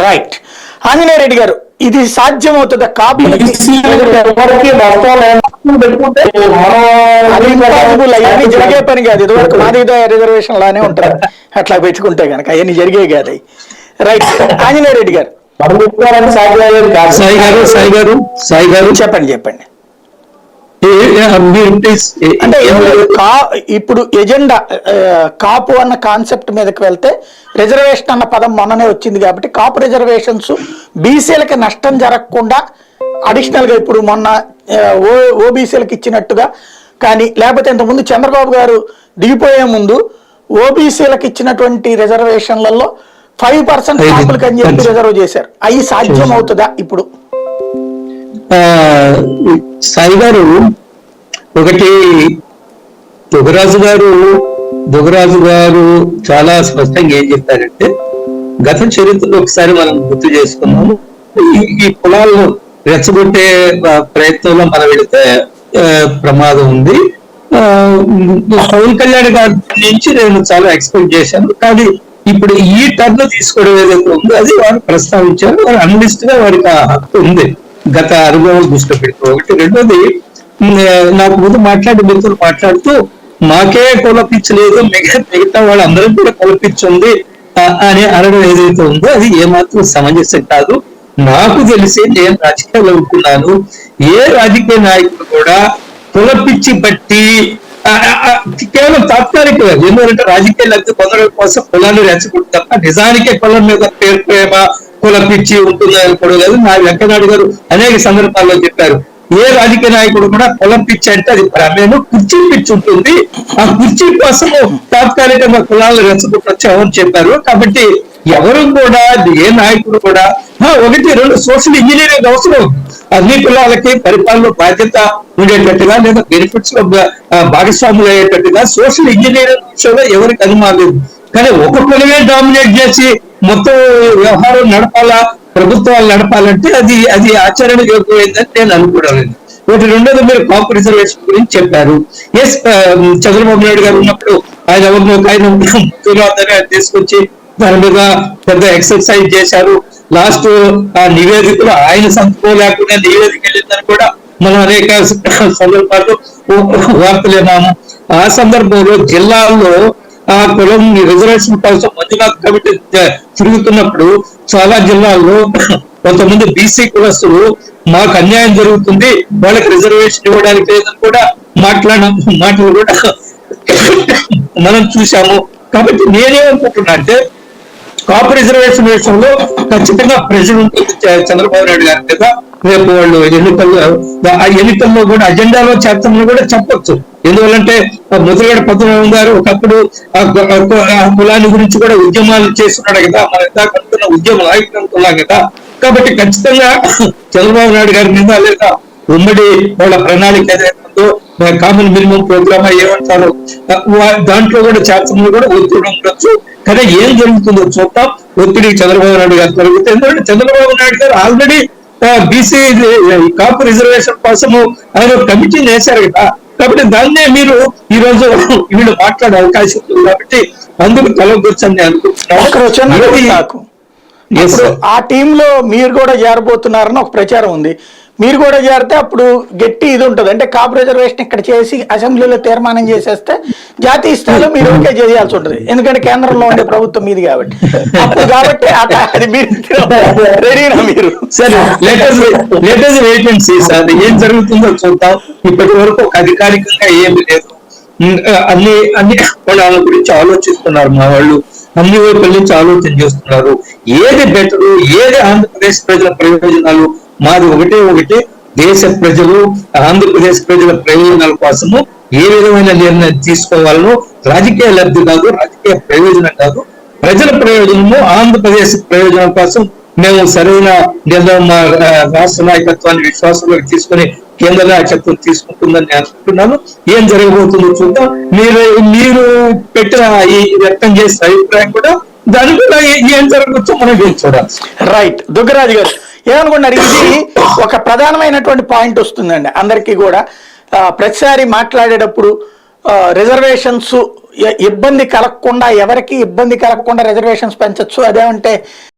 Right. Anjaneya Reddy గారు, ఇది సాధ్యమవుతుందా కాపులకి? అవన్నీ జరిగే పని కాదు. ఇదివరకు మాదిగ రిజర్వేషన్ లానే ఉంటుంది అట్లా పెట్టుకుంటే కనుక అవన్నీ జరిగే కాదు. రైట్. ఆంజనేయ రెడ్డి గారు సాయి గారు చెప్పండి చెప్పండి. అంటే ఇప్పుడు ఎజెండా కాపు అన్న కాన్సెప్ట్ మీదకి వెళ్తే రిజర్వేషన్ అన్న పదం మొన్ననే వచ్చింది కాబట్టి కాపు రిజర్వేషన్స్ బీసీలకి నష్టం జరగకుండా అడిషనల్ గా ఇప్పుడు మొన్న ఓబీసీలకు ఇచ్చినట్టుగా కానీ, లేకపోతే ఇంతకుముందు చంద్రబాబు గారు దిగిపోయే ముందు ఓబీసీలకు ఇచ్చినటువంటి రిజర్వేషన్లలో 5% కాపులకు అని చెప్పి రిజర్వ్ చేశారు. అవి సాధ్యం అవుతుందా ఇప్పుడు? సాయి గారు, ఒకటి దుగరాజు గారు చాలా స్పష్టంగా ఏం చెప్పారంటే, గత చరిత్రలో ఒకసారి మనం గుర్తు చేసుకున్నాము. ఈ కులాలను రెచ్చగొట్టే ప్రయత్నంలో మనం వెళితే ప్రమాదం ఉంది. పవన్ కళ్యాణ్ గారి నుంచి నేను చాలా ఎక్స్పెక్ట్ చేశాను. కానీ ఇప్పుడు ఈ టర్న్ తీసుకోవడం ఏదైతే ఉందో అది వారు ప్రస్తావించారు. వారు అనలిస్ట్ గా వారికి ఆ హక్కు ఉంది, గత అనుభవం దృష్టిలో పెడుతూ. ఒకటి. రెండోది, నాకు ముందు మిత్రులు మాట్లాడుతూ మాకే కులపించలేదు, మిగతా వాళ్ళందరూ కూడా కులపించింది అని అనడం ఏదైతే ఉందో అది ఏమాత్రం సమంజసం కాదు. నాకు తెలిసి నేను రాజకీయాల్లో ఉంటున్నాను, ఏ రాజకీయ నాయకుడు కూడా కులపిచ్చి బట్టి కేవలం తాత్కాలికంగా, ఎందుకంటే రాజకీయ లబ్ధి పొందడం కోసం కులాన్ని రెచ్చగొట్టు తప్ప నిజానికే కులం మీద పేరు ప్రేమ కులపిచ్చి ఉంటుంది అనుకోవడం లేదు. నా వెంకయ్యనాయుడు గారు అనేక సందర్భాల్లో చెప్పారు, ఏ రాజకీయ నాయకుడు కూడా కులం పిచ్చి అంటే అది ప్రమేయం, కుర్చీ పిచ్చి ఉంటుంది. ఆ కుర్చీ కోసము తాత్కాలికంగా కులాలను రెచ్చగొట్టొచ్చామని చెప్పారు. కాబట్టి ఎవరు కూడా, ఏ నాయకుడు కూడా, ఒకటి రెండు సోషల్ ఇంజనీరింగ్ అవసరం. అన్ని కులాలకి పరిపాలన బాధ్యత ఉండేటట్టుగా లేదా బెనిఫిట్స్ లో భాగస్వాములు అయ్యేటట్టుగా సోషల్ ఇంజనీరింగ్ విషయంలో ఎవరికి అనుమానం లేదు. కానీ ఒక కులమే డామినేట్ చేసి మొత్తం వ్యవహారం నడపాలా, ప్రభుత్వాలు నడపాలంటే అది ఆచరణ యోగ్యమైందని నేను అనుకోవడం. ఒకటి. రెండోది, మీరు కాపు రిజర్వేషన్ గురించి చెప్పారు. ఎస్, చంద్రబాబు నాయుడు గారు ఉన్నప్పుడు ఆయన ఎవరినో తీసుకొచ్చి దాని మీద పెద్ద ఎక్సర్సైజ్ చేశారు. లాస్ట్ ఆ నివేదికలో ఆయన సంతకం లేకుండా నివేదిక వెళ్ళిందని కూడా మనం అనేక సందర్భాల్లో వార్తలు విన్నాము. ఆ సందర్భంలో జిల్లాల్లో ఆ కులం రిజర్వేషన్ కోసం మంజునాథ్ కమిటీ తిరుగుతున్నప్పుడు చాలా జిల్లాల్లో కొంతమంది బీసీ కులస్తులు మాకు అన్యాయం జరుగుతుంది, వాళ్ళకి రిజర్వేషన్ ఇవ్వడానికి లేదని కూడా మాటలు కూడా మనం చూసాము. కాబట్టి నేనేమనుకుంటున్నా అంటే, కాపు రిజర్వేషన్ విషయంలో ఖచ్చితంగా ప్రెషర్ ఉంటుంది చంద్రబాబు నాయుడు గారి మీద. రేపు వాళ్ళు ఎన్నికల్లో కూడా అజెండాలో చేర్చమని కూడా చెప్పొచ్చు. ఎందువల్లంటే ముద్రగడ పద్మనాభం గారు ఒకప్పుడు ఆ కులాన్ని గురించి కూడా ఉద్యమాలు చేస్తున్నాడు కదా, మన ఇందాక అనుకున్న ఉద్యమ నాయకులు అనుకున్నాం కదా. కాబట్టి ఖచ్చితంగా చంద్రబాబు నాయుడు గారి మీద లేదా ఉమ్మడి వాళ్ళ ప్రణాళిక ఏదైతుందో కామన్ మినిమం ప్రోగ్రామ్ ఏమంటారో దాంట్లో కూడా చేర్చమని కూడా ఒత్తిడి ఉండొచ్చు. కానీ ఏం జరుగుతుందో చూద్దాం. ఒత్తిడి చంద్రబాబు నాయుడు గారు జరుగుతుంది. ఎందుకంటే చంద్రబాబు నాయుడు గారు ఆల్రెడీ బీసీ కాపు రిజర్వేషన్ కోసము ఆయన కమిటీని వేశారు కదా. కాబట్టి దాన్నే మీరు ఈ రోజు వీళ్ళు మాట్లాడే అవకాశం ఉంది. కాబట్టి అందుకు తలగొచ్చని అనుకుంటున్నాను. ఆ టీంలో మీరు కూడా చేరబోతున్నారని ఒక ప్రచారం ఉంది. మీరు కూడా చేరితే అప్పుడు గట్టి ఇది ఉంటుంది. అంటే కాపు రిజర్వేషన్ ఇక్కడ చేసి అసెంబ్లీలో తీర్మానం చేసేస్తే జాతీయ స్థాయిలో మీరు ఓకే చేయాల్సి ఉంటుంది. ఎందుకంటే కేంద్రంలో ఉండే ప్రభుత్వం మీది కాబట్టి. కాబట్టి అది మీరు రెడీనా? మీరు ఏం జరుగుతుందో చూద్దాం. ఇప్పటి వరకు ఒక అధికారికంగా ఏమి లేదు. అన్ని వాళ్ళ గురించి ఆలోచిస్తున్నారు మా వాళ్ళు, అన్ని వైపుల నుంచి ఆలోచన చేస్తున్నారు. ఏది బెటరు, ఏది ఆంధ్రప్రదేశ్ ప్రజల ప్రయోజనాలు. మాది ఒకటే దేశ ప్రజలు, ఆంధ్రప్రదేశ్ ప్రజల ప్రయోజనాల కోసము ఏ విధమైన నిర్ణయం తీసుకోవాలో, రాజకీయ లబ్ధి కాదు, రాజకీయ ప్రయోజనం కాదు, ప్రజల ప్రయోజనము, ఆంధ్రప్రదేశ్ ప్రయోజనం కోసం మేము సరైన నిర్ణయం మా రాష్ట్ర నాయకత్వాన్ని విశ్వాసంలోకి తీసుకుని కేంద్ర నాయకత్వం తీసుకుంటుందని నేను అనుకుంటున్నాను. ఏం జరగబోతుందో చూద్దాం. మీరు పెట్టిన ఈ వ్యక్తం చేసిన అభిప్రాయం కూడా దాని కూడా ఏం జరగవచ్చో మనం చూడాలి. రైట్. దుగ్గరాజు గారు ఏమనుకున్నారు? ఇది ఒక ప్రధానమైనటువంటి పాయింట్ వస్తుందండి అందరికీ కూడా. ప్రతిసారి మాట్లాడేటప్పుడు రిజర్వేషన్స్ ఇబ్బంది కలగకుండా, ఎవరికి ఇబ్బంది కలగకుండా రిజర్వేషన్స్ పెంచచ్చు. అదేమంటే